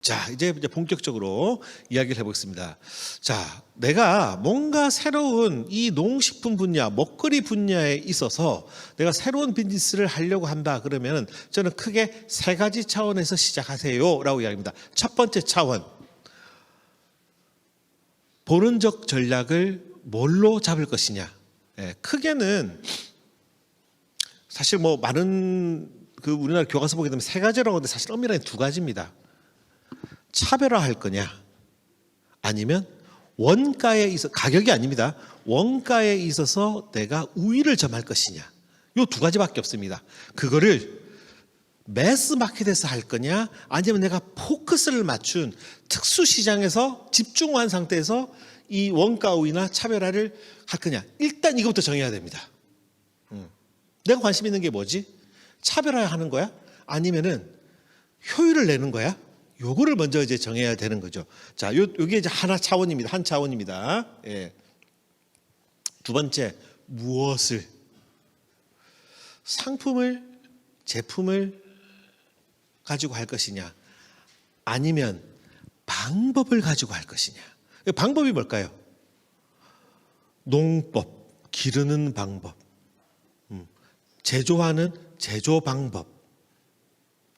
자, 이제 본격적으로 이야기를 해보겠습니다. 자, 내가 뭔가 새로운 이 농식품 분야, 먹거리 분야에 있어서 내가 새로운 비즈니스를 하려고 한다 그러면 저는 크게 세 가지 차원에서 시작하세요 라고 이야기합니다. 첫 번째 차원, 본원적 전략을 뭘로 잡을 것이냐. 크게는 사실 뭐 많은 우리나라 교과서 보게 되면 세 가지라고 하는데 사실 엄밀하게 두 가지입니다. 차별화할 거냐, 아니면 원가에 있어 가격이 아닙니다. 원가에 있어서 내가 우위를 점할 것이냐. 요 두 가지밖에 없습니다. 그거를 매스 마켓에서 할 거냐, 아니면 내가 포커스를 맞춘 특수 시장에서 집중한 상태에서 이 원가 우위나 차별화를 할 거냐. 일단 이것부터 정해야 됩니다. 내가 관심 있는 게 뭐지? 차별화하는 거야? 아니면은 효율을 내는 거야? 요거를 먼저 이제 정해야 되는 거죠. 자, 요게 이제 한 차원입니다. 예. 두 번째, 무엇을, 상품을, 제품을 가지고 할 것이냐, 아니면 방법을 가지고 할 것이냐. 방법이 뭘까요? 농법, 기르는 방법, 제조하는 제조 방법,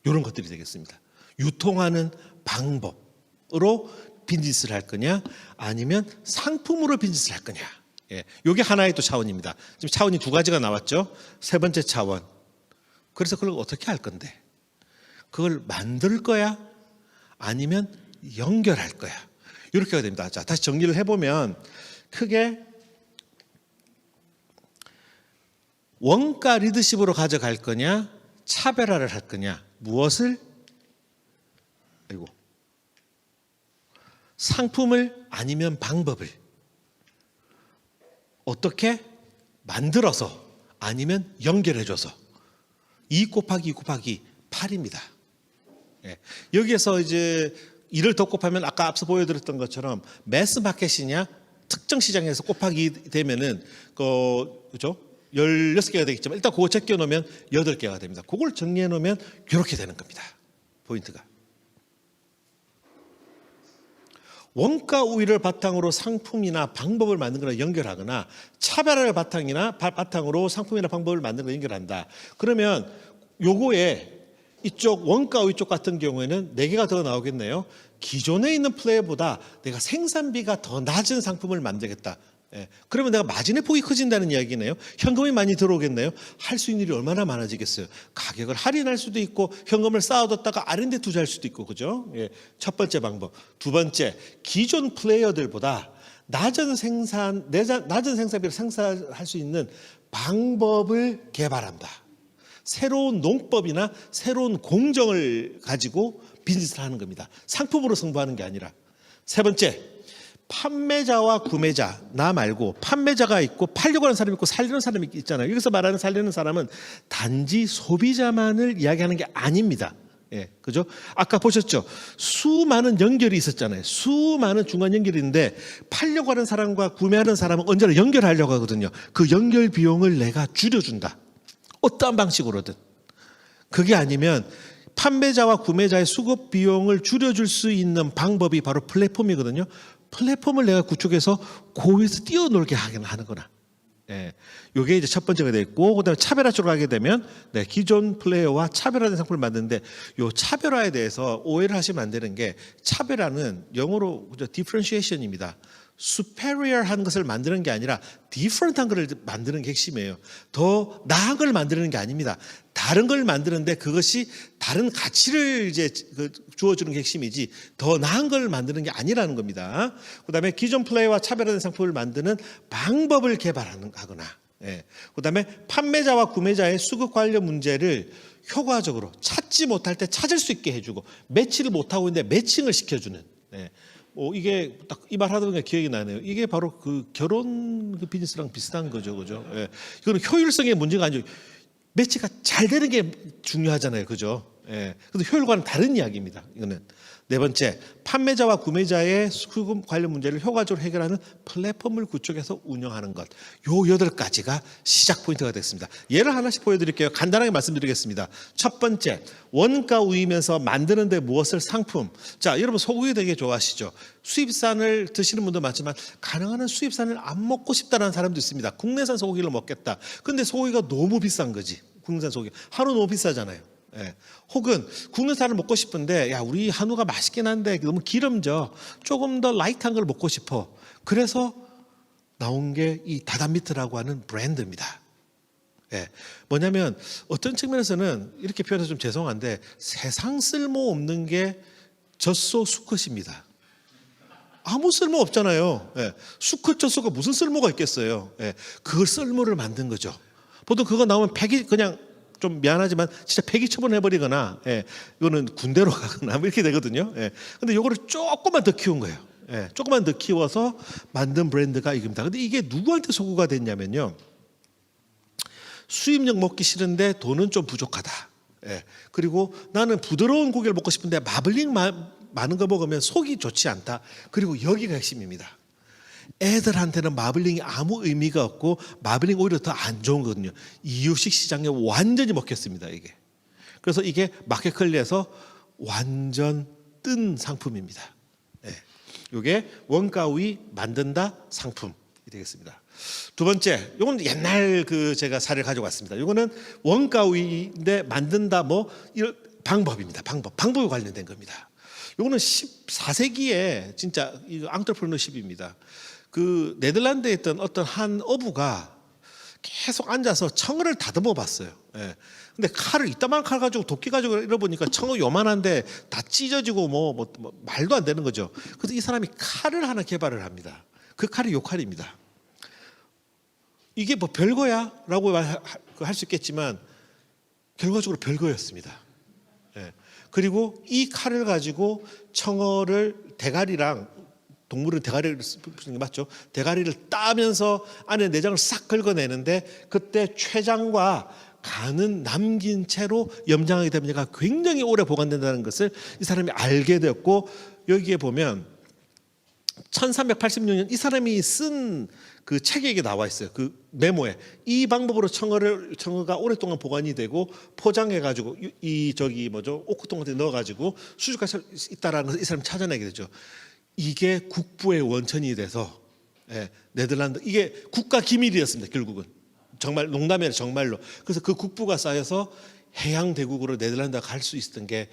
이런 것들이 되겠습니다. 유통하는 방법으로 비즈니스를 할 거냐, 아니면 상품으로 비즈니스를 할 거냐. 예, 이게 하나의 또 차원입니다. 지금 차원이 두 가지가 나왔죠. 세 번째 차원. 그래서 그걸 어떻게 할 건데? 그걸 만들 거야, 아니면 연결할 거야. 이렇게가 됩니다. 자, 다시 정리를 해보면 크게 원가 리더십으로 가져갈 거냐, 차별화를 할 거냐, 무엇을, 상품을, 아니면 방법을 어떻게 만들어서, 아니면 연결해줘서 2 곱하기 2 곱하기 8입니다. 예. 여기에서 이제 이를 더 곱하면 아까 앞서 보여드렸던 것처럼 매스 마켓이냐, 특정 시장에서 곱하기 되면은 그죠? 16개가 되겠지만 일단 그거 제껴 놓으면 8개가 됩니다. 그걸 정리해 놓으면 이렇게 되는 겁니다. 포인트가. 원가 우위를 바탕으로 상품이나 방법을 만든 거나 연결하거나, 차별화를 바탕으로 상품이나 방법을 만든 거 연결한다. 그러면 요거에 이쪽 원가 우위 쪽 같은 경우에는 4개가 더 나오겠네요. 기존에 있는 플레이보다 내가 생산비가 더 낮은 상품을 만들겠다. 예. 그러면 내가 마진의 폭이 커진다는 이야기네요. 현금이 많이 들어오겠네요. 할 수 있는 일이 얼마나 많아지겠어요. 가격을 할인할 수도 있고, 현금을 쌓아뒀다가 R&D 투자할 수도 있고, 그죠? 예. 첫 번째 방법. 두 번째, 기존 플레이어들보다 낮은 생산비를 생산할 수 있는 방법을 개발한다. 새로운 농법이나 새로운 공정을 가지고 비즈니스를 하는 겁니다. 상품으로 승부하는 게 아니라. 세 번째, 판매자와 구매자, 나 말고 판매자가 있고 팔려고 하는 사람이 있고 살려는 사람이 있잖아요. 여기서 말하는 살려는 사람은 단지 소비자만을 이야기하는 게 아닙니다. 예, 그죠? 아까 보셨죠? 수많은 연결이 있었잖아요. 수많은 중간 연결이 있는데 팔려고 하는 사람과 구매하는 사람은 언제나 연결하려고 하거든요. 그 연결 비용을 내가 줄여준다. 어떠한 방식으로든. 그게 아니면 판매자와 구매자의 수급 비용을 줄여줄 수 있는 방법이 바로 플랫폼이거든요. 플랫폼을 내가 구축해서 고위에서 뛰어놀게 하는 거나. 예. 요게 이제 첫 번째가 되겠고, 그다음에 차별화 쪽으로 가게 되면 기존 플레이어와 차별화된 상품을 만드는데, 요 차별화에 대해서 오해를 하시면 안 되는 게, 차별화는 영어로 differentiation입니다. superior한 것을 만드는 게 아니라 different한 것을 만드는 게 핵심이에요. 더 나은 걸 만드는 게 아닙니다. 다른 걸 만드는데 그것이 다른 가치를 이제 주어주는 게 핵심이지, 더 나은 걸 만드는 게 아니라는 겁니다. 그다음에 기존 플레이와 차별화된 상품을 만드는 방법을 개발하거나, 예. 그다음에 판매자와 구매자의 수급 관련 문제를 효과적으로 찾지 못할 때 찾을 수 있게 해주고, 매치를 못하고 있는데 매칭을 시켜주는. 예. 이게 딱 이 말 하다 보니까 기억이 나네요. 이게 바로 그 결혼 비즈니스랑 비슷한 거죠, 그죠? 예. 이거는 효율성의 문제가 아니죠. 매치가 잘 되는 게 중요하잖아요, 그죠? 예. 그래서 효율과는 다른 이야기입니다. 이거는 네 번째, 판매자와 구매자의 수급 관련 문제를 효과적으로 해결하는 플랫폼을 구축해서 운영하는 것. 요 8가지가 시작 포인트가 됐습니다. 예를 하나씩 보여드릴게요. 간단하게 말씀드리겠습니다. 첫 번째, 원가 우위면서 만드는데 무엇을 상품. 자, 여러분 소고기 되게 좋아하시죠? 수입산을 드시는 분도 많지만 가능한 한 수입산을 안 먹고 싶다는 사람도 있습니다. 국내산 소고기를 먹겠다. 근데 소고기가 너무 비싼 거지. 국내산 소고기. 한우 너무 비싸잖아요. 예. 혹은 국내산을 먹고 싶은데 야 우리 한우가 맛있긴 한데 너무 기름져 조금 더 라이트한 걸 먹고 싶어. 그래서 나온 게 이 다다미트라고 하는 브랜드입니다. 예. 뭐냐면 어떤 측면에서는 이렇게 표현해서 좀 죄송한데 세상 쓸모없는 게 젖소 수컷입니다. 아무 쓸모 없잖아요. 예. 수컷 젖소가 무슨 쓸모가 있겠어요. 예. 그 쓸모를 만든 거죠. 보통 그거 나오면 폐기 그냥 좀 미안하지만 진짜 폐기 처분해버리거나 이거는 군대로 가거나 이렇게 되거든요. 근데 이거를 조금만 더 키운 거예요. 조금만 더 키워서 만든 브랜드가 이겁니다. 근데 이게 누구한테 소구가 됐냐면요. 수입육 먹기 싫은데 돈은 좀 부족하다. 그리고 나는 부드러운 고기를 먹고 싶은데 마블링 많은 거 먹으면 속이 좋지 않다. 그리고 여기가 핵심입니다. 애들한테는 마블링이 아무 의미가 없고 마블링 오히려 더 안 좋은 거거든요. 이유식 시장에 완전히 먹혔습니다. 이게. 그래서 이게 마켓컬리에서 완전 뜬 상품입니다. 이게 원가 우위 만든다 상품이 되겠습니다. 두 번째, 이건 옛날 제가 사례를 가져왔습니다. 이거는 원가 우위인데 만든다 이런 방법입니다. 방법에 관련된 겁니다. 이거는 14세기에 진짜 앙트레프러너십입니다. 그 네덜란드에 있던 어떤 한 어부가 계속 앉아서 청어를 다듬어 봤어요. 근데 칼을 이따만 칼 가지고 도끼 가지고 잃어보니까 청어 요만한데 다 찢어지고 말도 안 되는 거죠. 그래서 이 사람이 칼을 하나 개발을 합니다. 그 칼이 요 칼입니다. 이게 별거야? 라고 할 수 있겠지만 결과적으로 별거였습니다. 그리고 이 칼을 가지고 청어를 대가리랑 동물은 대가리를 쓰는 게 맞죠? 대가리를 따면서 안에 내장을 싹 긁어내는데 그때 췌장과 간은 남긴 채로 염장하게 되면 얘가 굉장히 오래 보관된다는 것을 이 사람이 알게 되었고 여기에 보면 1386년 이 사람이 쓴 그 책에 이게 나와 있어요. 그 메모에 이 방법으로 청어가 오랫동안 보관이 되고 포장해가지고 오크통에 넣어가지고 수족할 수 있다라는 것을 이 사람이 찾아내게 되죠. 이게 국부의 원천이 돼서 네덜란드 이게 국가 기밀이었습니다. 결국은 정말 농담이 아니라 정말로. 그래서 그 국부가 쌓여서 해양 대국으로 네덜란드가 갈 수 있었던 게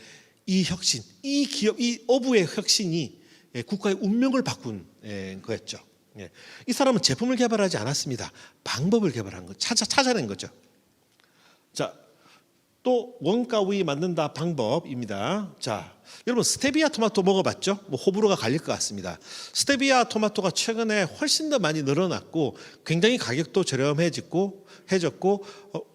이 혁신, 이 기업, 이 어부의 혁신이 국가의 운명을 바꾼 거였죠. 이 사람은 제품을 개발하지 않았습니다. 방법을 개발한 거, 찾아낸 거죠. 자, 또 원가 우위 만든다 방법입니다. 자, 여러분 스테비아 토마토 먹어봤죠? 호불호가 갈릴 것 같습니다. 스테비아 토마토가 최근에 훨씬 더 많이 늘어났고 굉장히 가격도 저렴해졌고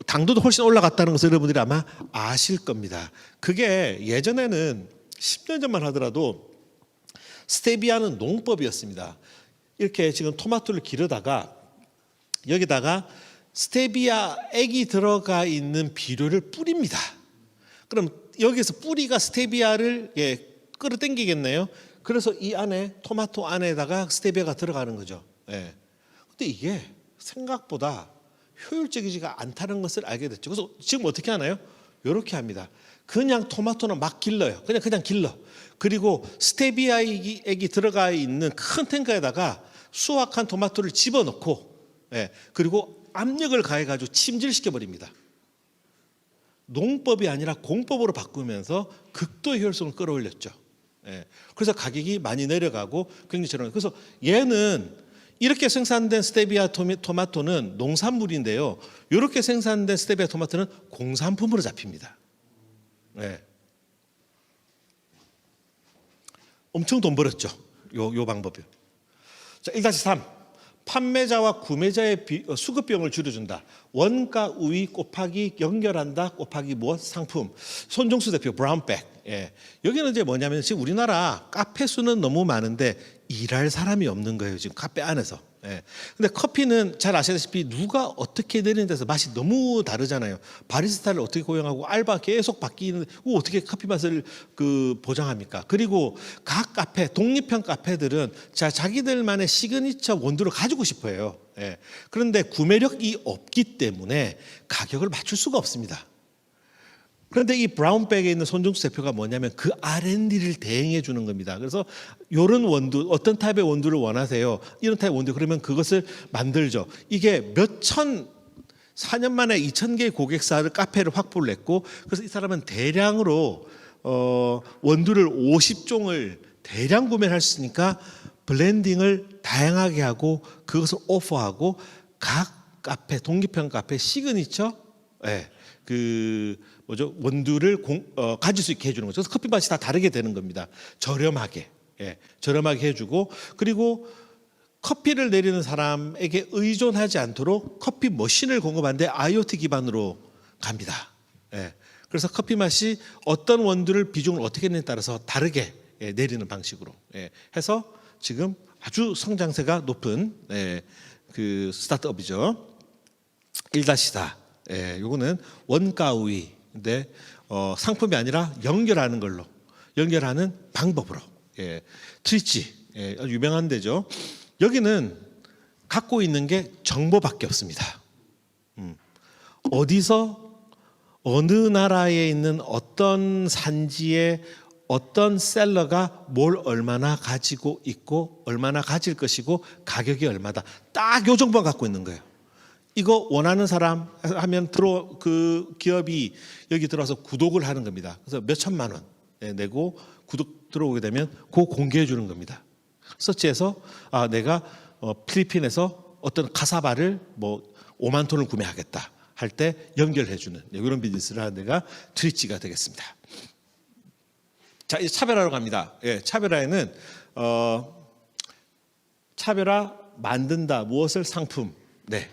당도도 훨씬 올라갔다는 것을 여러분들이 아마 아실 겁니다. 그게 예전에는 10년 전만 하더라도 스테비아는 농법이었습니다. 이렇게 지금 토마토를 기르다가 여기다가 스테비아 액이 들어가 있는 비료를 뿌립니다. 그럼 여기서 뿌리가 스테비아를 끌어당기겠네요. 그래서 이 안에 토마토 안에다가 스테비아가 들어가는 거죠. 근데 이게 생각보다 효율적이지가 않다는 것을 알게 됐죠. 그래서 지금 어떻게 하나요? 이렇게 합니다. 그냥 토마토는 막 길러요. 그냥 길러. 그리고 스테비아 액이 들어가 있는 큰 탱크에다가 수확한 토마토를 집어넣고 그리고 압력을 가해가지고 침질시켜 버립니다. 농법이 아니라 공법으로 바꾸면서 극도의 효율성을 끌어올렸죠. 그래서 가격이 많이 내려가고 굉장히 저렴해요. 그래서 얘는 이렇게 생산된 스테비아 토마토는 농산물인데요. 이렇게 생산된 스테비아 토마토는 공산품으로 잡힙니다. 엄청 돈 벌었죠. 요 방법이. 자, 1-3. 판매자와 구매자의 수급 비용을 줄여준다. 원가 우위 곱하기 연결한다 곱하기 무엇 상품. 손종수 대표 브라운백. 여기는 이제 뭐냐면 지금 우리나라 카페 수는 너무 많은데 일할 사람이 없는 거예요. 지금 카페 안에서. 예. 근데 커피는 잘 아시다시피 누가 어떻게 내리는 데서 맛이 너무 다르잖아요. 바리스타를 어떻게 고용하고 알바 계속 바뀌는 어떻게 커피 맛을 보장합니까? 그리고 각 카페, 독립형 카페들은 자기들만의 시그니처 원두를 가지고 싶어요. 예. 그런데 구매력이 없기 때문에 가격을 맞출 수가 없습니다. 그런데 이 브라운백에 있는 손정수 대표가 뭐냐면 그 R&D를 대행해 주는 겁니다. 그래서 이런 원두, 어떤 타입의 원두를 원하세요? 이런 타입의 원두, 그러면 그것을 만들죠. 이게 4년 만에 2,000개의 고객사를 카페를 확보를 했고, 그래서 이 사람은 대량으로 원두를 50종을 대량 구매를 할 수 있으니까 블렌딩을 다양하게 하고 그것을 오퍼하고 각 카페, 독립형 카페 시그니처, 예, 원두를 가질 수 있게 해주는 거죠. 그래서 커피 맛이 다 다르게 되는 겁니다. 저렴하게, 예, 저렴하게 해주고, 그리고 커피를 내리는 사람에게 의존하지 않도록 커피 머신을 공급하는데 IoT 기반으로 갑니다. 예, 그래서 커피 맛이 어떤 원두를 비중을 어떻게 내냐에 따라서 다르게 내리는 방식으로 해서 지금 아주 성장세가 높은 스타트업이죠. 1-4. 요거는 원가 우위인데 상품이 아니라 연결하는 걸로, 연결하는 방법으로. 트리치, 아주 유명한 데죠. 여기는 갖고 있는 게 정보밖에 없습니다. 어디서 어느 나라에 있는 어떤 산지에 어떤 셀러가 뭘 얼마나 가지고 있고 얼마나 가질 것이고 가격이 얼마다, 딱 요 정보만 갖고 있는 거예요. 이거 원하는 사람 하면 그 기업이 여기 들어와서 구독을 하는 겁니다. 그래서 몇 천만 원 내고 구독 들어오게 되면 그거 공개해 주는 겁니다. 서치해서 내가 필리핀에서 어떤 카사바를 5만 톤을 구매하겠다 할 때 연결해 주는 이런 비즈니스를 하는 데가 트리치가 되겠습니다. 자, 이제 차별화로 갑니다. 차별화에는 차별화 만든다, 무엇을 상품. 네.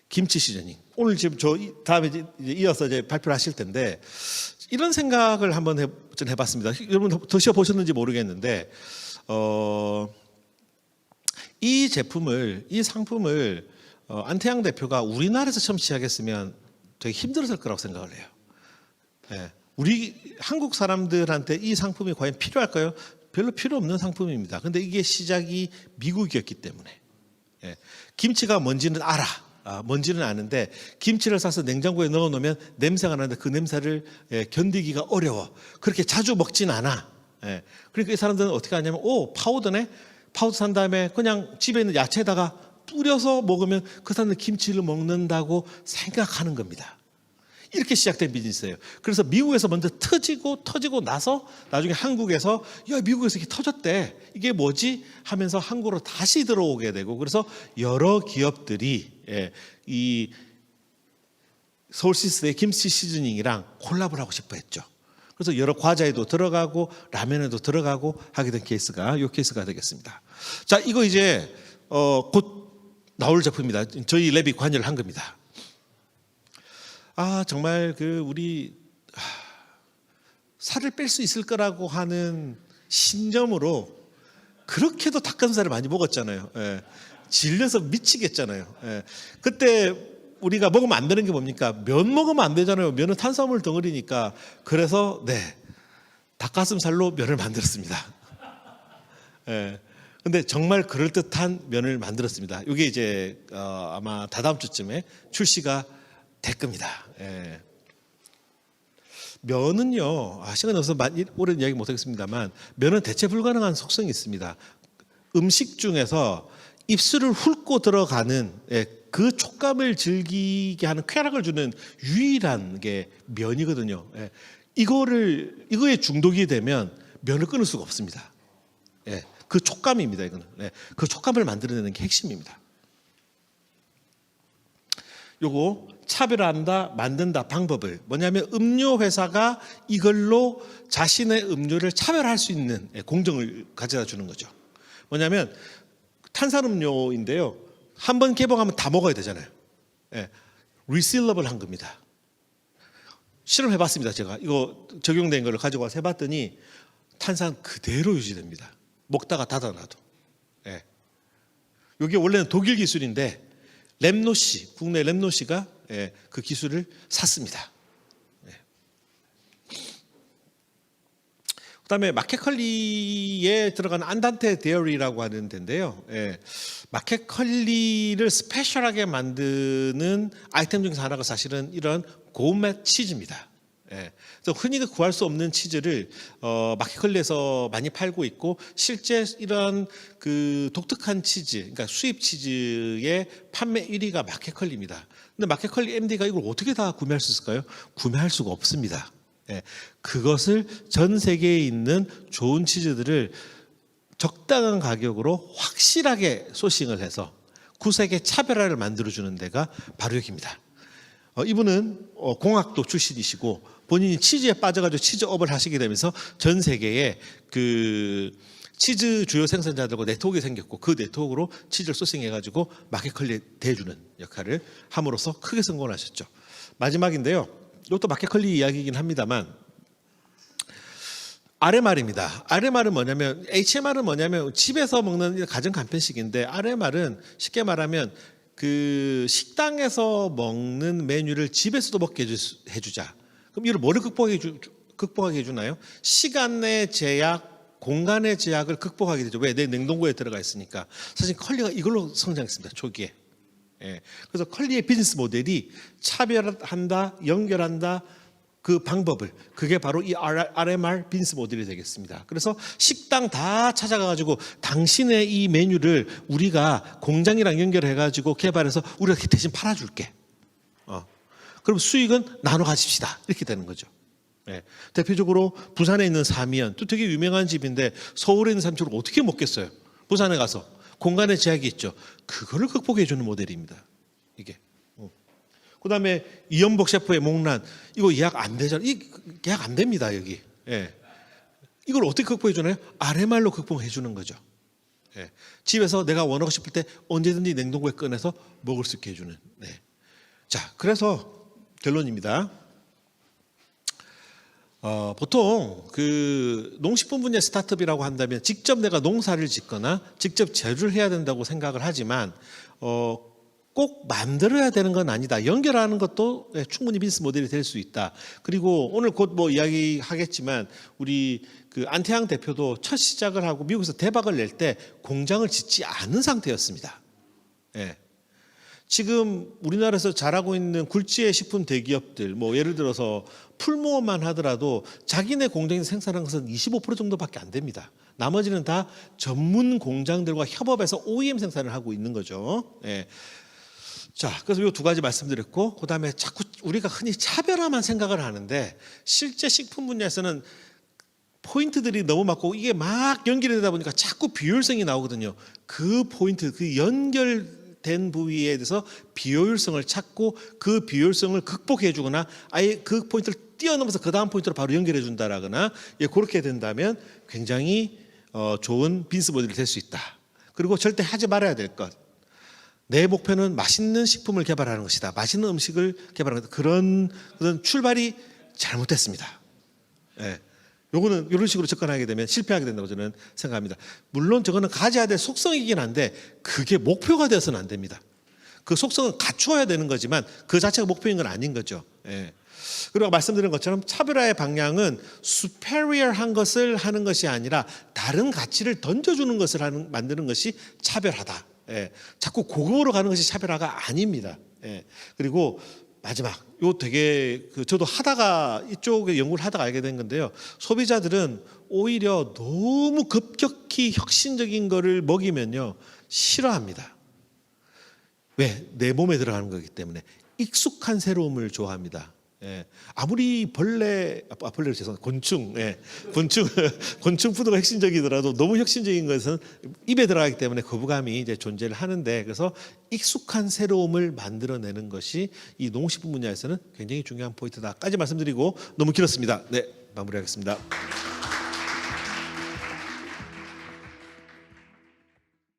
김치 시저닝. 오늘 지금 다음에 이어서 이제 발표를 하실 텐데 이런 생각을 한번 해봤습니다. 여러분 드셔보셨는지 모르겠는데 이 상품을 안태양 대표가 우리나라에서 처음 시작했으면 되게 힘들었을 거라고 생각을 해요. 우리 한국 사람들한테 이 상품이 과연 필요할까요? 별로 필요 없는 상품입니다. 근데 이게 시작이 미국이었기 때문에 김치가 뭔지는 알아. 뭔지는 아는데 김치를 사서 냉장고에 넣어놓으면 냄새가 나는데 그 냄새를 견디기가 어려워. 그렇게 자주 먹진 않아. 그러니까 이 사람들은 어떻게 하냐면 파우더네. 파우더 산 다음에 그냥 집에 있는 야채에다가 뿌려서 먹으면 그 사람들은 김치를 먹는다고 생각하는 겁니다. 이렇게 시작된 비즈니스예요. 그래서 미국에서 먼저 터지고 나서 나중에 한국에서 미국에서 이게 터졌대. 이게 뭐지? 하면서 한국으로 다시 들어오게 되고, 그래서 여러 기업들이 이 서울시스의 김치 시즈닝이랑 콜라보를 하고 싶어 했죠. 그래서 여러 과자에도 들어가고 라면에도 들어가고 하게 된 케이스가 이 케이스가 되겠습니다. 자, 이거 이제 곧 나올 제품입니다. 저희 랩이 관여를 한 겁니다. 정말 우리 살을 뺄 수 있을 거라고 하는 신념으로 그렇게도 닭가슴살을 많이 먹었잖아요. 질려서 미치겠잖아요. 그때 우리가 먹으면 안 되는 게 뭡니까? 면 먹으면 안 되잖아요. 면은 탄수화물 덩어리니까. 그래서 닭가슴살로 면을 만들었습니다. 근데 정말 그럴듯한 면을 만들었습니다. 이게 이제 아마 다다음 주쯤에 출시가 될 겁니다. 면은요, 시간이 없어서 오랜 이야기 못하겠습니다만 면은 대체 불가능한 속성이 있습니다. 음식 중에서 입술을 훑고 들어가는 그 촉감을 즐기게 하는 쾌락을 주는 유일한 게 면이거든요. 이거에 중독이 되면 면을 끊을 수가 없습니다. 그 촉감입니다. 이거는 그 촉감을 만들어내는 게 핵심입니다. 요거 차별화한다, 만든다 방법을 뭐냐면 음료 회사가 이걸로 자신의 음료를 차별화할 수 있는 공정을 가져다 주는 거죠. 뭐냐면 탄산음료인데요. 한 번 개봉하면 다 먹어야 되잖아요. 리실러블 한 겁니다. 실험해봤습니다. 제가 이거 적용된 거를 가지고 와서 해봤더니 탄산 그대로 유지됩니다. 먹다가 닫아놔도. 이게 원래는 독일 기술인데 램노시, 국내 램노시가 그 기술을 샀습니다. 그다음에 마켓컬리에 들어간 안단테 데어리라고 하는 데인데요. 마켓컬리를 스페셜하게 만드는 아이템 중에서 하나가 사실은 이런 고메 치즈입니다. 그래서 흔히 구할 수 없는 치즈를 마켓컬리에서 많이 팔고 있고, 실제 이런 그 독특한 치즈, 그러니까 수입 치즈의 판매 1위가 마켓컬리입니다. 근데 마켓컬리 MD가 이걸 어떻게 다 구매할 수 있을까요? 구매할 수가 없습니다. 그것을 전 세계에 있는 좋은 치즈들을 적당한 가격으로 확실하게 소싱을 해서 구색의 차별화를 만들어주는 데가 바로 여기입니다. 이분은 공학도 출신이시고 본인이 치즈에 빠져가지고 치즈업을 하시게 되면서 전 세계에 그 치즈 주요 생산자들과 네트워크가 생겼고, 그 네트워크로 치즈를 소싱해가지고 마켓컬리에 대주는 역할을 함으로써 크게 성공을 하셨죠. 마지막인데요. 이것도 마켓컬리 이야기이긴 합니다만, RMR입니다. RMR은 뭐냐면, HMR은 뭐냐면 집에서 먹는 가정 간편식인데, RMR은 쉽게 말하면 그 식당에서 먹는 메뉴를 집에서도 먹게 해주자. 그럼 이걸 뭐를 극복하게 해주나요? 시간의 제약, 공간의 제약을 극복하게 되죠. 왜? 내 냉동고에 들어가 있으니까. 사실 컬리가 이걸로 성장했습니다. 초기에. 그래서 컬리의 비즈니스 모델이 차별한다, 연결한다, 그 방법을, 그게 바로 이 RMR 비즈니스 모델이 되겠습니다. 그래서 식당 다 찾아가가지고 당신의 이 메뉴를 우리가 공장이랑 연결해가지고 개발해서 우리가 대신 팔아줄게. 그럼 수익은 나눠 가집시다. 이렇게 되는 거죠. 대표적으로 부산에 있는 사미연, 또 되게 유명한 집인데 서울에 있는 사람처럼 어떻게 먹겠어요? 부산에 가서 공간의 제약이 있죠. 그거를 극복해 주는 모델입니다. 이게. 그다음에 이연복 셰프의 목란, 이거 예약 안 되잖아요. 예약 안 됩니다, 여기. 이걸 어떻게 극복해 주나요? RMR로 극복해 주는 거죠. 집에서 내가 원하고 싶을 때 언제든지 냉동고에 꺼내서 먹을 수 있게 해주는. 자, 그래서 결론입니다. 보통 그 농식품 분야 스타트업이라고 한다면 직접 내가 농사를 짓거나 직접 제조를 해야 된다고 생각을 하지만 꼭 만들어야 되는 건 아니다. 연결하는 것도 충분히 비즈니스 모델이 될 수 있다. 그리고 오늘 곧 뭐 이야기하겠지만 우리 그 안태양 대표도 첫 시작을 하고 미국에서 대박을 낼 때 공장을 짓지 않은 상태였습니다. 지금 우리나라에서 잘하고 있는 굴지의 식품 대기업들, 뭐 예를 들어서 풀무원만 하더라도 자기네 공장에서 생산한 것은 25% 정도밖에 안 됩니다. 나머지는 다 전문 공장들과 협업해서 OEM 생산을 하고 있는 거죠. 자, 그래서 이 두 가지 말씀드렸고, 그 다음에 자꾸 우리가 흔히 차별화만 생각을 하는데 실제 식품 분야에서는 포인트들이 너무 많고 이게 막 연결이 되다 보니까 자꾸 비효율성이 나오거든요. 그 포인트, 그 연결된 부위에 대해서 비효율성을 찾고 그 비효율성을 극복해 주거나 아예 그 포인트를 뛰어넘어서 그 다음 포인트로 바로 연결해 준다라거나, 그렇게 된다면 굉장히 좋은 비즈니스 모델이 될 수 있다. 그리고 절대 하지 말아야 될 것, 내 목표는 맛있는 식품을 개발하는 것이다. 맛있는 음식을 개발하는 것이다. 그런 출발이 잘못됐습니다. 요거는 이런 식으로 접근하게 되면 실패하게 된다고 저는 생각합니다. 물론 저거는 가져야 될 속성이긴 한데 그게 목표가 되어서는 안 됩니다. 그 속성은 갖추어야 되는 거지만 그 자체가 목표인 건 아닌 거죠. 그리고 말씀드린 것처럼 차별화의 방향은 superior한 것을 하는 것이 아니라 다른 가치를 던져주는 것을 만드는 것이 차별하다. 자꾸 고급으로 가는 것이 차별화가 아닙니다. 그리고 마지막, 요 되게 저도 하다가 이쪽에 연구를 하다가 알게 된 건데요. 소비자들은 오히려 너무 급격히 혁신적인 거를 먹이면요 싫어합니다. 왜? 내 몸에 들어가는 거기 때문에. 익숙한 새로움을 좋아합니다. 아무리 벌레를 죄송합니다. 곤충 푸드가 혁신적이더라도 너무 혁신적인 것은 입에 들어가기 때문에 거부감이 이제 존재를 하는데, 그래서 익숙한 새로움을 만들어내는 것이 이 농식품 분야에서는 굉장히 중요한 포인트다까지 말씀드리고 너무 길었습니다. 마무리하겠습니다.